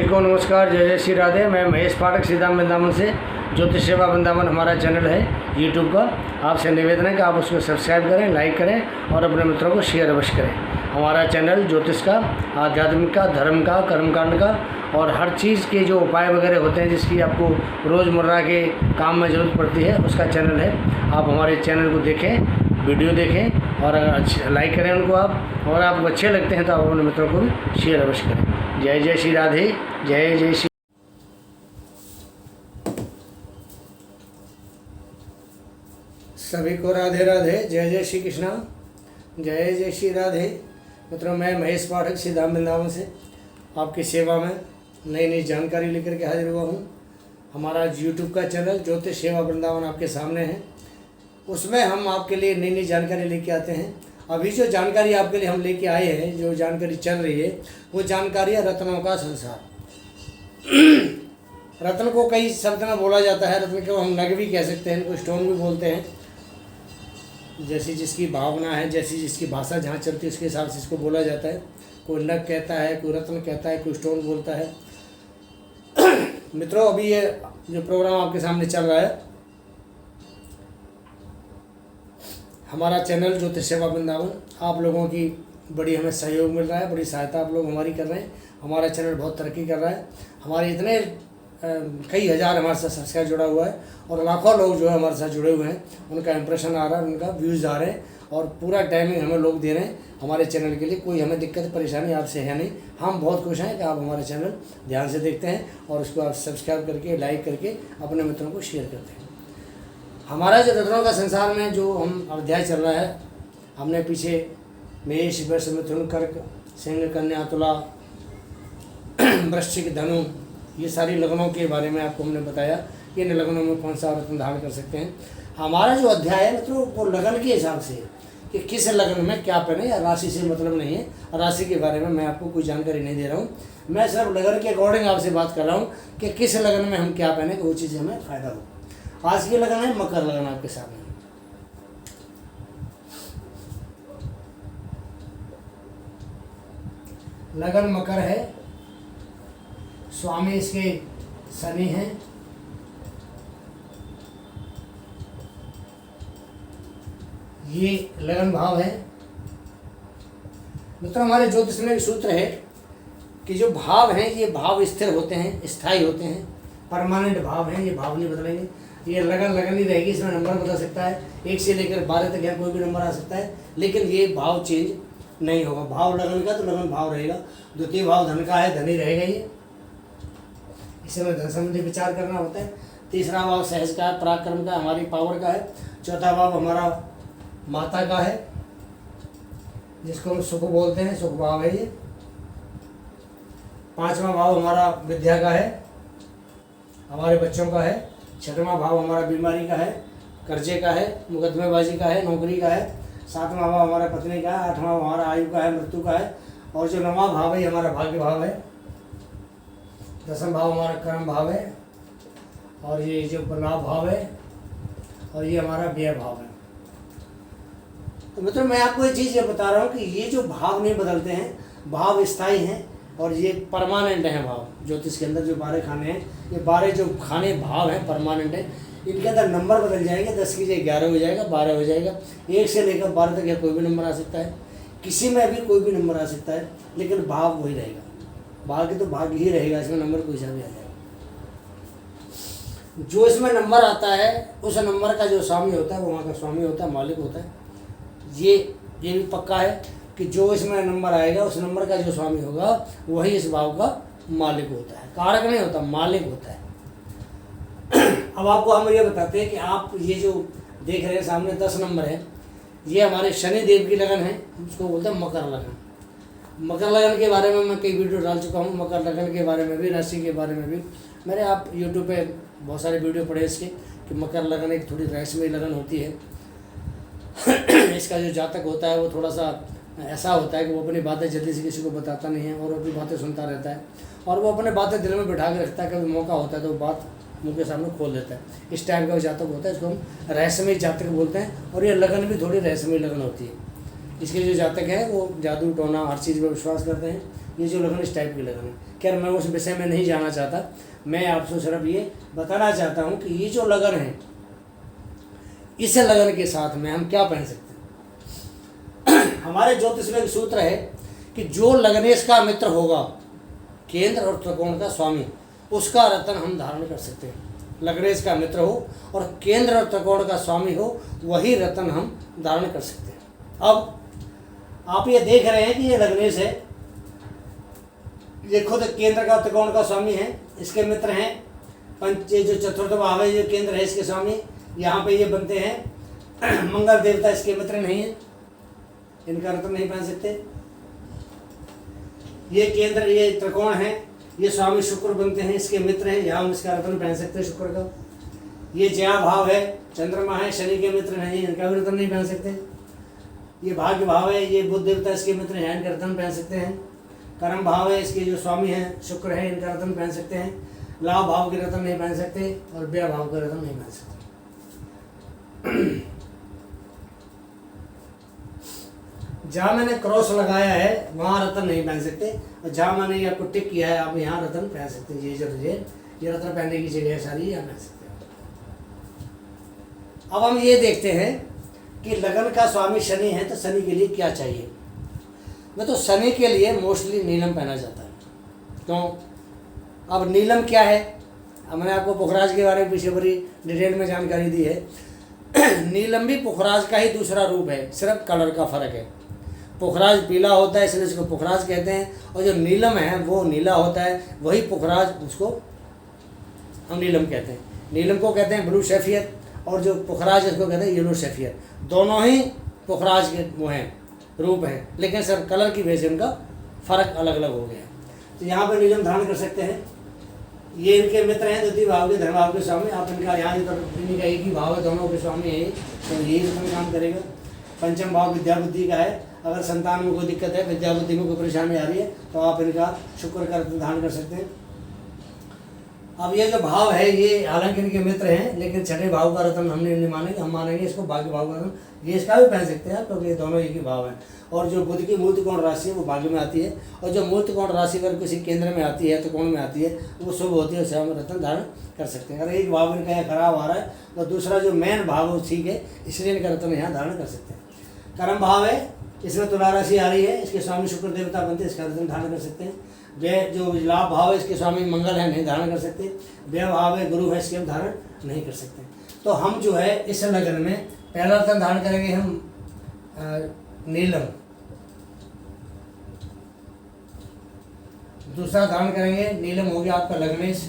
सभी को नमस्कार, जय जय श्री राधे। मैं महेश पाठक सीधाम वृंदावन से। ज्योतिष सेवा वृंदावन हमारा चैनल है यूट्यूब का। आपसे निवेदन है कि आप उसको सब्सक्राइब करें, लाइक करें और अपने मित्रों को शेयर अवश्य करें। हमारा चैनल ज्योतिष का, आध्यात्मिक का, धर्म का, कर्मकांड का और हर चीज़ के जो उपाय वगैरह होते हैं जिसकी आपको रोज़मर्रा के काम में ज़रूरत पड़ती है, उसका चैनल है। आप हमारे चैनल को देखें, वीडियो देखें और अगर अच्छे लाइक करें उनको आप, और आपको अच्छे लगते हैं तो आप अपने मित्रों को भी शेयर अवश्य करें। जय जय श्री राधे, जय जय श्री। सभी को राधे राधे, जय जय श्री कृष्णा, जय जय श्री राधे। मित्रों, मैं महेश पाठक सीधाम वृंदावन से आपकी सेवा में नई नई जानकारी लेकर के हाजिर हुआ हूँ। हमारा यूट्यूब का चैनल ज्योतिष सेवा वृंदावन आपके सामने है। उसमें हम आपके लिए नई नई जानकारी लेके आते हैं। अभी जो जानकारी आपके लिए हम लेके आए हैं, जो जानकारी चल रही है, वो जानकारी है रत्नों का संसार। रत्न को कई शब्द में बोला जाता है। रत्न को हम नग भी कह सकते हैं, इनको स्टोन भी बोलते हैं। जैसी जिसकी भावना है, जैसी जिसकी भाषा जहाँ चलती है उसके हिसाब से इसको बोला जाता है। कोई नग कहता है, कोई रत्न कहता है, कोई स्टोन बोलता है। मित्रों, अभी ये जो प्रोग्राम आपके सामने चल रहा है, हमारा चैनल ज्योतिष सेवा वृंदावन, आप लोगों की बड़ी हमें सहयोग मिल रहा है, बड़ी सहायता आप लोग हमारी कर रहे हैं। हमारा चैनल बहुत तरक्की कर रहा है। हमारे इतने कई हज़ार हमारे साथ सब्सक्राइब जुड़ा हुआ है और लाखों लोग जो है हमारे साथ जुड़े हुए हैं। उनका इंप्रेशन आ रहा है, उनका व्यूज़ आ रहे हैं और पूरा टाइमिंग हमें लोग दे रहे हैं हमारे चैनल के लिए। कोई हमें दिक्कत परेशानी आपसे है नहीं। हम बहुत खुश हैं कि आप हमारे चैनल ध्यान से देखते हैं और उसको आप सब्सक्राइब करके, लाइक करके अपने मित्रों को शेयर करते हैं। हमारा जो रत्नों का संसार में जो हम अध्याय चल रहा है, हमने पीछे मेष, वृष, मिथुन, कर्क, सिंह, कन्या, तुला, वृश्चिक, धनु, ये सारी लगनों के बारे में आपको हमने बताया कि इन लगनों में कौन सा रत्न धारण कर सकते हैं। हमारा जो अध्याय है मतलब वो लगन के हिसाब से है कि किस लगन में क्या पहने, या राशि से मतलब नहीं है। राशि के बारे में मैं आपको कोई जानकारी नहीं दे रहा हूँ। मैं सिर्फ लगन के अकॉर्डिंग आपसे बात कर रहा हूँ कि किस लगन में हम क्या पहने, वो चीज़ हमें फ़ायदा हो। आज की लगन है मकर लगन आपके सामने। लगन मकर है, स्वामी इसके शनि हैं। ये लगन भाव है। मित्रों, हमारे ज्योतिष में एक सूत्र है कि जो भाव हैं ये भाव स्थिर होते हैं, स्थायी होते हैं, परमानेंट भाव हैं। ये भाव नहीं बदलेंगे। ये लगन लगन ही रहेगी। इसमें नंबर बदल सकता है, 1 से लेकर 12 तक यहाँ कोई भी नंबर आ सकता है, लेकिन ये भाव चेंज नहीं होगा। भाव लगन का तो लगन भाव रहेगा। द्वितीय भाव धन का है, धन ही रहेगा। ये इसमें धन संबंधी विचार करना होता है। तीसरा भाव सहज का है, पराक्रम का, हमारी पावर का है। चौथा भाव हमारा माता का है, जिसको हम सुख बोलते हैं, सुख भाव है ये। पांचवा भाव हमारा विद्या का है, हमारे बच्चों का है। छठवां भाव हमारा बीमारी का है, कर्जे का है, मुकदमेबाजी का है, नौकरी का है। सातवां भाव हमारा पत्नी का है। आठवां भाव हमारा आयु का है, मृत्यु का है। और जो 9वां भाव है हमारा भाग्य भाव है। 10वां भाव हमारा कर्म भाव है। और ये जो लाभ भाव है, और ये हमारा व्यय भाव है। तो मित्रों, मैं आपको ये चीज़ ये बता रहा हूँ कि ये जो भाव नहीं बदलते हैं, भाव स्थायी हैं और ये परमानेंट हैं। भाव ज्योतिष के अंदर जो 12 खाने हैं, ये 12 जो खाने भाव हैं परमानेंट हैं। इनके अंदर नंबर बदल जाएंगे। 10 की जगह 11 हो जाएगा, 12 हो जाएगा। 1 से लेकर 12 तक या कोई भी नंबर आ सकता है, किसी में भी कोई भी नंबर आ सकता है, लेकिन भाव वही रहेगा। भाग्य तो भाग्य ही रहेगा, इसमें नंबर कोई सा भी आ जाएगा। जो इसमें नंबर आता है उस नंबर का जो स्वामी होता है वो वहाँ का स्वामी होता है, मालिक होता है। ये भी पक्का है कि जो इसमें नंबर आएगा उस नंबर का जो स्वामी होगा वही इस भाव का मालिक होता है। कारक नहीं होता, मालिक होता है। अब आपको हम ये बताते हैं कि आप ये जो देख रहे हैं सामने 10 नंबर है, ये हमारे शनि देव की लगन है, उसको बोलते हैं मकर लगन। मकर लगन के बारे में मैं कई वीडियो डाल चुका हूँ। मकर लगन के बारे में भी, राशि के बारे में भी मैंने, आप यूट्यूब पे बहुत सारे वीडियो पढ़े इसके कि मकर लगन एक थोड़ी रहस्यमयी लगन होती है। इसका जो जातक होता है वो थोड़ा सा ऐसा होता है कि वो अपनी बातें जल्दी से किसी को बताता नहीं है और अपनी बातें सुनता रहता है और वो अपने बातें दिल में बिठा के रखता है। कभी मौका होता है तो वो बात मुँह के सामने खोल देता है। इस टाइप का जातक होता है, इसको हम रहस्यमयी जातक बोलते हैं। और ये लगन भी थोड़ी रहस्यमयी लगन होती है। इसके जो जातक हैं वो जादू टोना हर चीज़ में विश्वास करते हैं, ये जो लगन इस टाइप की लगन है। खैर मैं उस विषय में नहीं जाना चाहता, मैं आपको सिर्फ ये बताना चाहता हूँ कि ये जो लगन है, इस लगन के साथ में हम क्या पहन सकते हैं। हमारे ज्योतिष में एक सूत्र है कि जो लग्नेश का मित्र होगा, केंद्र और त्रिकोण का स्वामी, उसका रत्न हम धारण कर सकते हैं। लग्नेश का मित्र हो और केंद्र और त्रिकोण का स्वामी हो, वही रत्न हम धारण कर सकते हैं। अब आप ये देख रहे हैं कि ये लग्नेश है, ये खुद केंद्र का त्रिकोण का स्वामी है, इसके मित्र हैं पंच, जो चतुर्थ भाव है, जो केंद्र है इसके स्वामी, यहाँ पे ये बनते हैं मंगल देवता, इसके मित्र नहीं है, इनका रत्न नहीं पहन सकते। ये केंद्र, ये त्रिकोण है, ये स्वामी शुक्र बनते हैं, इसके मित्र हैं, यहाँ हम इसका रत्न पहन सकते हैं शुक्र का। ये जया भाव है, चंद्रमा है, शनि के मित्र नहीं है, इनका भी रत्न नहीं पहन सकते। ये भाग्य भाव है, ये बुध देवता इसके मित्र हैं, इनका रत्न पहन सकते हैं। कर्म भाव है, इसके जो स्वामी हैं शुक्र है, इनका रत्न पहन सकते हैं। लाभ भाव के रत्न नहीं पहन सकते और व्यय भाव का रत्न नहीं पहन सकते। जहाँ मैंने क्रॉस लगाया है वहाँ रत्न नहीं पहन सकते, और जहाँ मैंने आपको टिक किया है आप यहाँ रत्न पहन सकते हैं। ये रत्न पहनने की जगह सारी यहाँ पहन सकते हैं। अब हम ये देखते हैं कि लगन का स्वामी शनि है, तो शनि के लिए क्या चाहिए। मैं तो शनि के लिए मोस्टली नीलम पहना जाता है। क्यों? अब नीलम क्या है, अब मैंने आपको पुखराज के बारे में पीछे बड़ी डिटेल में जानकारी दी है। नीलम भी पुखराज का ही दूसरा रूप है, सिर्फ कलर का फर्क है। पुखराज पीला होता है इसलिए इसको पुखराज कहते हैं, और जो नीलम है वो नीला होता है, वही पुखराज, उसको हम नीलम कहते हैं। नीलम को कहते हैं ब्लू सैफियर, और जो पुखराज इसको कहते हैं येलो सैफियर। दोनों ही पुखराज के वो हैं, रूप हैं, लेकिन सिर्फ कलर की वजह से उनका फ़र्क अलग अलग हो गया। तो यहाँ पर नीलम धारण कर सकते हैं। ये इनके मित्र हैं द्वितीय भाव के, धर्म भाव के स्वामी। आप इनका यहाँ इनका एक ही भाव है, दोनों के स्वामी है, तो यही रत्न काम करेगा। पंचम भाव विद्या बुद्धि का है। अगर संतान में कोई दिक्कत है, विद्या बुद्धि में कोई परेशानी आ रही है, तो आप इनका शुक्र का रत्न धारण कर सकते हैं। अब ये जो भाव है, ये हालांकि इनके मित्र हैं, लेकिन छठे भाव का रत्न हमने नहीं मानेंगे, हम मानेंगे इसको भाग्य भाव का रत्न। ये इसका भी पहन सकते हैं, क्योंकि ये दोनों एक ही भाव हैं। और जो बुध की मूल त्रिकोण राशि है वो भाग्य में आती है, और जो मूल त्रिकोण राशि अगर किसी केंद्र में आती है, त्रिकोण में आती है, वो शुभ होती है, उसे हम रत्न धारण कर सकते हैं। अगर एक भाव इनका यहाँ खराब आ रहा है, तो दूसरा जो मेन भाव है ठीक है, इसलिए इनका रत्न यहाँ धारण कर सकते हैं। कर्म भाव है, इसमें तुला राशि आ रही है, इसके स्वामी शुक्र देवता बनते हैं, इसका रत्न धारण कर सकते हैं। व्यय जो लाभ भाव है, इसके स्वामी मंगल है, नहीं धारण कर सकते। व्यय भाव है, गुरु है, इसके हम धारण नहीं कर सकते। तो हम जो है इस लगन में पहला रत्न धारण करेंगे हम नीलम, दूसरा धारण करेंगे नीलम हो गया आपका लग्नेश,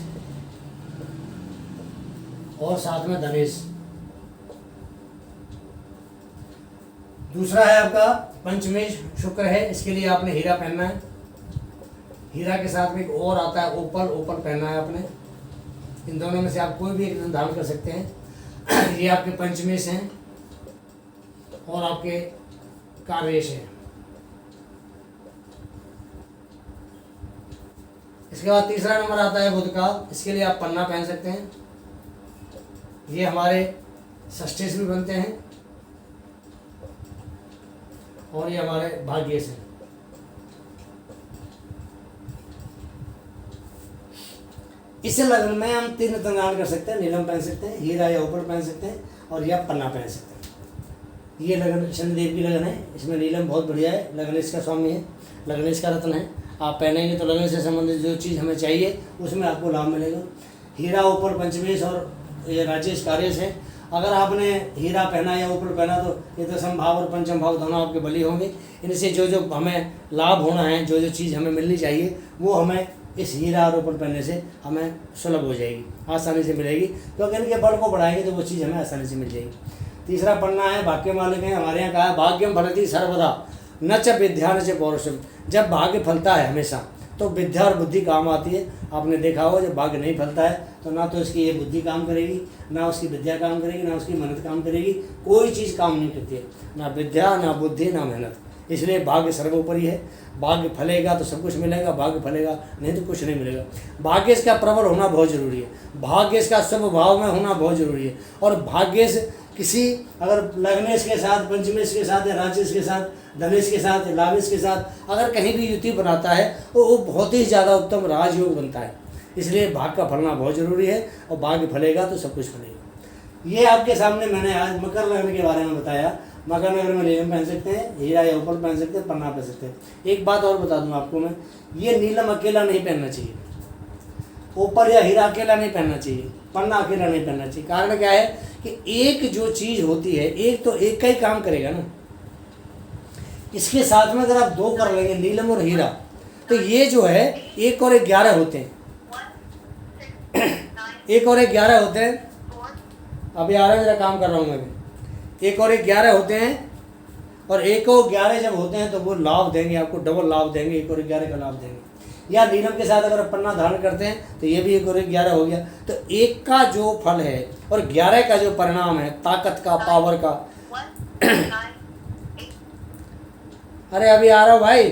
और साथ में धनेश। दूसरा है आपका पंचमेश शुक्र है, इसके लिए आपने हीरा पहनना है। हीरा के साथ में एक और आता है ओपल, ओपल पहनना है आपने। इन दोनों में से आप कोई भी एक धारण कर सकते हैं। ये आपके पंचमेश हैं और आपके कारेश हैं। इसके बाद तीसरा नंबर आता है बुध का, इसके लिए आप पन्ना पहन सकते हैं। ये हमारे षष्ठेश भी बनते हैं, और ये हमारे भाग्येश हैं। इस लगन में हम तीन रत्न धारण कर सकते हैं। नीलम पहन सकते हैं, हीरा या ऊपर पहन सकते हैं, और या पन्ना पहन सकते हैं। ये लगन शनिदेव की लगन है, इसमें नीलम बहुत बढ़िया है, लगनेश का स्वामी है, लगनेश का रत्न है। आप पहनेंगे तो लगन से संबंधित जो चीज़ हमें चाहिए उसमें आपको लाभ मिलेगा। हीरा ऊपर पंचमेश और ये राजेश कार्यश है। अगर आपने हीरा पहना या ऊपर पहना तो ये दशम भाव और पंचम भाव दोनों आपके बली होंगे। इनसे जो जो हमें लाभ होना है, जो जो चीज़ हमें मिलनी चाहिए, वो हमें इस हीरा और ऊपर पहनने से हमें सुलभ हो जाएगी, आसानी से मिलेगी। क्योंकि इनके बल को बढ़ाएंगे तो वो चीज़ हमें आसानी से मिल जाएगी। तीसरा पन्ना है भाग्य मालिक है। हमारे यहाँ कहा है भाग्यम फलति सर्वदा न च विद्या न च पौरुषम। जब भाग्य फलता है हमेशा तो विद्या और बुद्धि काम आती है। आपने देखा होगा जब भाग्य नहीं फलता है तो ना तो इसकी ये बुद्धि काम करेगी, ना उसकी विद्या काम करेगी, ना उसकी मेहनत काम करेगी। कोई चीज़ काम नहीं करती है, ना विद्या, ना बुद्धि, ना मेहनत। इसलिए भाग्य सर्वोपरि है। भाग्य फलेगा तो सब कुछ मिलेगा, भाग्य फलेगा नहीं तो कुछ नहीं मिलेगा। भाग्य इसका प्रबल होना बहुत ज़रूरी है, भाग्य इसका शुभ भाव में होना बहुत ज़रूरी है। और भाग्य से किसी अगर लग्नेश के साथ, पंचमेश के साथ या राजेश के साथ, धनेश के साथ, लाभेश के साथ अगर कहीं भी युति बनाता है तो वो बहुत ही ज़्यादा उत्तम राजयोग बनता है। इसलिए भाग्य का फलना बहुत ज़रूरी है और भाग्य फलेगा तो सब कुछ फलेगा। ये आपके सामने मैंने आज मकर लग्न के बारे में बताया। मकर लग्न में नीलम पहन सकते हैं, हीरा या ऊपर पहन सकते हैं, पन्ना पहन सकते हैं। एक बात और बता दूं आपको मैं, ये नीलम अकेला नहीं पहनना चाहिए, ऊपर या हीरा अकेला नहीं पहनना चाहिए, पन्ना अकेला नहीं पहनना चाहिए। कारण क्या है कि एक जो चीज़ होती है, एक तो एक का ही काम करेगा ना। इसके साथ में अगर आप दो कर लेंगे, नीलम और हीरा, तो ये जो है 1 और 11 होते हैं। 1 और 11 होते हैं। अभी आ रहा है, जरा काम कर रहा हूँ मैं भी। 1 और 11 होते हैं, और 1 और 11 जब होते हैं तो वो लाभ देंगे आपको, डबल लाभ देंगे, 1 और 11 का लाभ देंगे। या नीलम के साथ अगर पन्ना धारण करते हैं तो ये भी 1 और 11 हो गया। तो 1 का जो फल है और 11 का जो परिणाम है, ताकत का, पावर का। अरे अभी आ रहा हूँ भाई।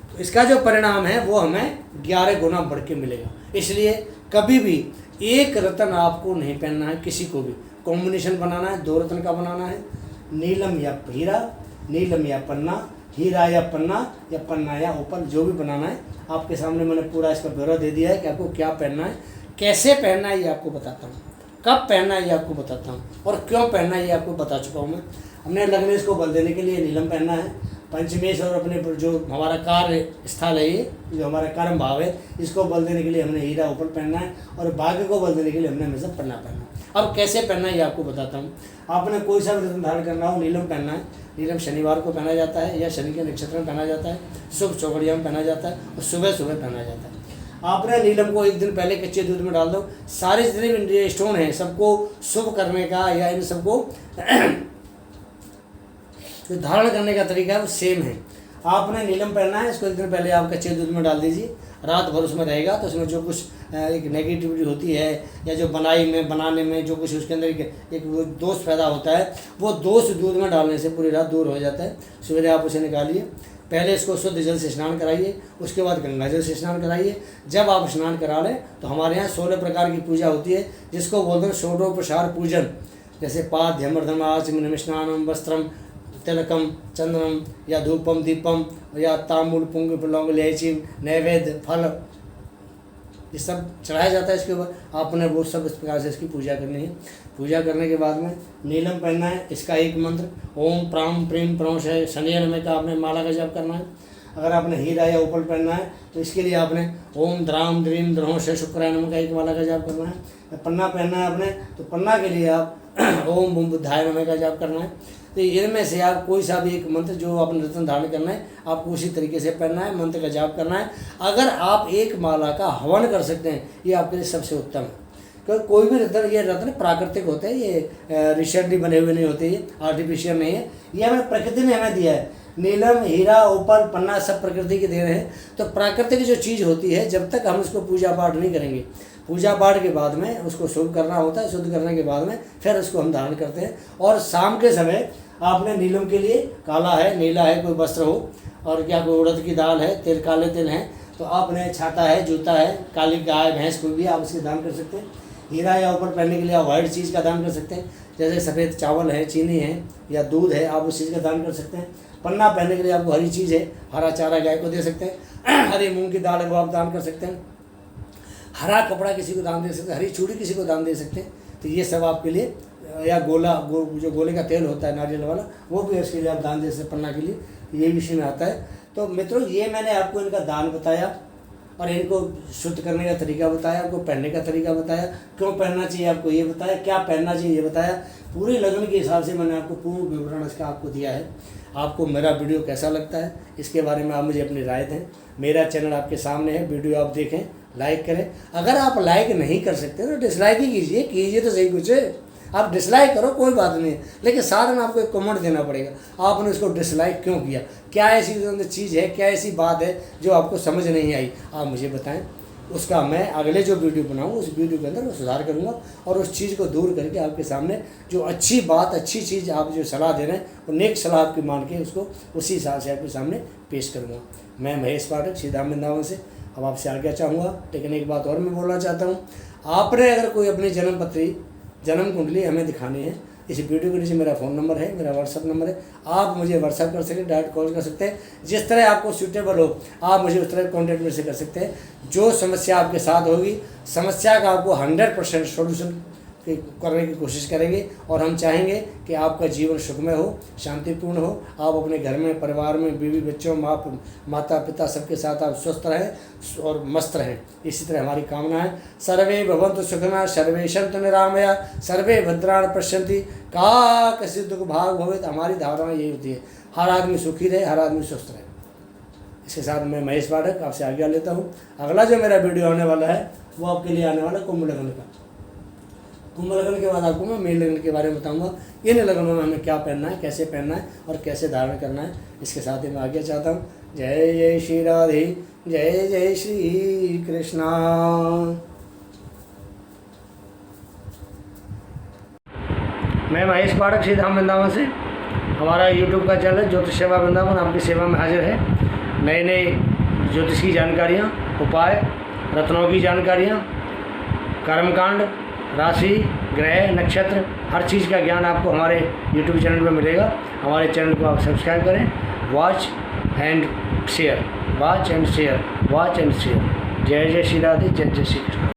तो इसका जो परिणाम है वो हमें 11 गुना बढ़ के मिलेगा। इसलिए कभी भी एक रत्न आपको नहीं पहनना है, किसी को भी कॉम्बिनेशन बनाना है, 2 रत्न का बनाना है, नीलम या हीरा, नीलम या पन्ना, हीरा या पन्ना या ऊपर, जो भी बनाना है। आपके सामने मैंने पूरा इसका ब्यौरा दे दिया है कि आपको क्या पहनना है, कैसे पहनना है ये आपको बताता हूँ, कब पहनना है ये आपको बताता हूँ, और क्यों पहनना है ये आपको बता चुका हूँ मैं। हमने लग्नेश को बल देने के लिए नीलम पहनना है, पंचमेश और अपने जो हमारा कार्य स्थल है, ये जो हमारा कर्म भाव है, इसको बल देने के लिए हमने हीरा ऊपर पहनना है, और भाग्य को बल देने के लिए हमने हमेशा पन्ना पहनना है। अब कैसे पहनना है ये आपको बताता हूँ। आपने कोई सा भी रत्न धारण करना हो, नीलम पहनना है। नीलम शनिवार को पहना जाता है या शनि के नक्षत्र में पहना जाता है, शुभ चौघड़िया में पहना जाता है, और सुबह सुबह पहना जाता है। आपने नीलम को एक दिन पहले कच्चे दूध में डाल दो। सारे जितने भी स्टोन हैं सबको शुभ करने का या इन सबको जो धारण करने का तरीका है वो सेम है। आपने नीलम पहनना है, इसको एक दिन पहले आप कच्चे दूध में डाल दीजिए, रात भर उसमें रहेगा। तो उसमें जो कुछ एक नेगेटिविटी होती है या जो बनाने में जो कुछ उसके अंदर एक वो दोष पैदा होता है, वो दोष दूध में डालने से पूरी रात दूर हो जाता है। सवेरे आप उसे निकालिए, पहले इसको शुद्ध जल से स्नान कराइए, उसके बाद गंगा जल से स्नान कराइए। जब आप स्नान करा लें तो हमारे यहाँ 16 प्रकार की पूजा होती है, जिसको बोलते हैं षोडोपचार पूजन। जैसे पाद्यमर्दम आचमनम स्नानम वस्त्रम तिलकम चंदनम या धूपम दीपम या तांबूल पुंग लौंग इलायची नैवेद्य फल, ये सब चढ़ाया जाता है। इसके ऊपर आपने वो सब इस प्रकार से इसकी पूजा करनी है। पूजा करने के बाद में नीलम पहनना है। इसका एक मंत्र ओम प्राम प्रेम प्रंश है, शनियल में का आपने माला का जप करना है। अगर आपने हीरा या ऊपर पहनना है तो इसके लिए आपने ओम द्राम द्रीम द्रोश है शुक्राय नमः का एक माला का जाप करना है। पन्ना पहनना है आपने तो पन्ना के लिए आप ओम बुम बुद्धाय नमः का जाप करना है। तो इनमें से आप कोई सा भी एक मंत्र जो आपने रत्न धारण करना है आपको उसी तरीके से पढ़ना है, मंत्र का जाप करना है। अगर आप एक माला का हवन कर सकते हैं ये आपके लिए सबसे उत्तम है। क्योंकि कोई भी रत्न, ये रत्न प्राकृतिक होते हैं, ये रिसेंटली बने हुए नहीं होते, ये आर्टिफिशियल नहीं है, ये हमें प्रकृति ने हमें दिया है। नीलम हीरा ऊपर पन्ना सब प्रकृति के देन हैं। तो प्राकृतिक जो चीज़ होती है जब तक हम उसको पूजा पाठ नहीं करेंगे, पूजा पाठ के बाद में उसको शुद्ध करना होता है, शुद्ध करने के बाद में फिर उसको हम धारण करते हैं। और शाम के समय आपने नीलम के लिए काला है, नीला है, कोई वस्त्र हो, और क्या कोई उड़द की दाल है, तिल काले तिल हैं, तो आपने छाता है, जूता है, काली गाय भैंस कोई भी आप इसके दान कर सकते हैं। हीरा या ऊपर पहनने के लिए आप वाइट चीज़ का दान कर सकते हैं, जैसे सफ़ेद चावल है, चीनी है या दूध है, आप उस चीज़ का दान कर सकते हैं। पन्ना पहनने के लिए आपको हरी चीज़ है, हरा चारा गाय को दे सकते हैं, हरी मूंग की दाल है वो आप दान कर सकते हैं, हरा कपड़ा किसी को दान दे सकते हैं, हरी चूड़ी किसी को दान दे सकते हैं। तो ये सब आपके लिए, या जो गोले का तेल होता है नारियल वाला वो भी इसके लिए आप दान दे सकते पन्ना के लिए, ये विषय में आता है। तो मित्रों ये मैंने आपको इनका दान बताया और इनको शुद्ध करने का तरीका बताया, आपको पहनने का तरीका बताया, क्यों पहनना चाहिए आपको ये बताया, क्या पहनना चाहिए ये बताया। पूरी लगन के हिसाब से मैंने आपको पूर्ण विवरण इसका आपको दिया है। आपको मेरा वीडियो कैसा लगता है इसके बारे में आप मुझे अपनी राय दें। मेरा चैनल आपके सामने है, वीडियो आप देखें, लाइक करें। अगर आप लाइक नहीं कर सकते तो डिसलाइक ही कीजिए तो सही कुछ है। आप डिसलाइक करो कोई बात नहीं, लेकिन साथ में आपको एक कमेंट देना पड़ेगा आपने उसको डिसलाइक क्यों किया, क्या ऐसी चीज़ है, क्या ऐसी बात है जो आपको समझ नहीं आई, आप मुझे बताएं। उसका मैं अगले जो वीडियो बनाऊँ उस वीडियो के अंदर मैं सुधार करूँगा और उस चीज़ को दूर करके आपके सामने जो अच्छी बात, अच्छी चीज़ आप जो सलाह दे रहे हैं वो नेक सलाह आपकी मान के उसको उसी हिसाब से आपके सामने पेश करूँगा। मैं महेश पाठक, सीधाम वृंदावन से अब आपसे आज्ञा चाहूँगा। लेकिन एक बात और मैं बोलना चाहता हूँ, आपने अगर कोई अपनी जन्म पत्री, जन्म कुंडली हमें दिखानी है, इस वीडियो के नीचे मेरा फ़ोन नंबर है, मेरा व्हाट्सअप नंबर है, आप मुझे व्हाट्सअप कर सकते हैं, डायरेक्ट कॉल कर सकते हैं। जिस तरह आपको सूटेबल हो आप मुझे उस तरह कॉन्टैक्ट मेरे से कर सकते हैं। जो समस्या आपके साथ होगी, समस्या का आपको 100% सोल्यूशन करने की कोशिश करेंगे और हम चाहेंगे कि आपका जीवन सुखमय हो, शांतिपूर्ण हो, आप अपने घर में, परिवार में, बीवी बच्चों, माता पिता सबके साथ आप स्वस्थ रहें और मस्त रहें। इसी तरह हमारी कामना है। सर्वे भवन्तु सुखिनः, सर्वे सन्तु निरामया, सर्वे भद्राणि पश्यन्ति, का कश्चित् दुःख भाग् भवेत्। हमारी धारणा यही होती है, हर आदमी सुखी रहे, हर आदमी स्वस्थ रहे। इसके साथ मैं महेश पाठक आपसे आज्ञा लेता हूँ। अगला जो मेरा वीडियो आने वाला है वो आपके लिए आने वाला कुंभ लग्न का। कुंभ लग्न के बाद आपको मैं मेन लग्न के बारे में बताऊंगा। इन लगनों में हमें क्या पहनना है, कैसे पहनना है और कैसे धारण करना है। इसके साथ ही मैं आगे चाहता हूँ। जय जय श्री राधे, जय जय श्री कृष्णा। मैं महेश पाठक, सीधाम वृंदावन से। हमारा यूट्यूब का चैनल ज्योतिष सेवा वृंदावन आपकी सेवा में हाजिर है। नए नए ज्योतिष की जानकारियाँ, उपाय, रत्नों की जानकारियाँ, कर्मकांड, राशि, ग्रह, नक्षत्र, हर चीज़ का ज्ञान आपको हमारे YouTube चैनल पर मिलेगा। हमारे चैनल को आप सब्सक्राइब करें। Watch and share, watch and share, watch and share. जय जय श्री राधे, जय जय श्री कृष्ण।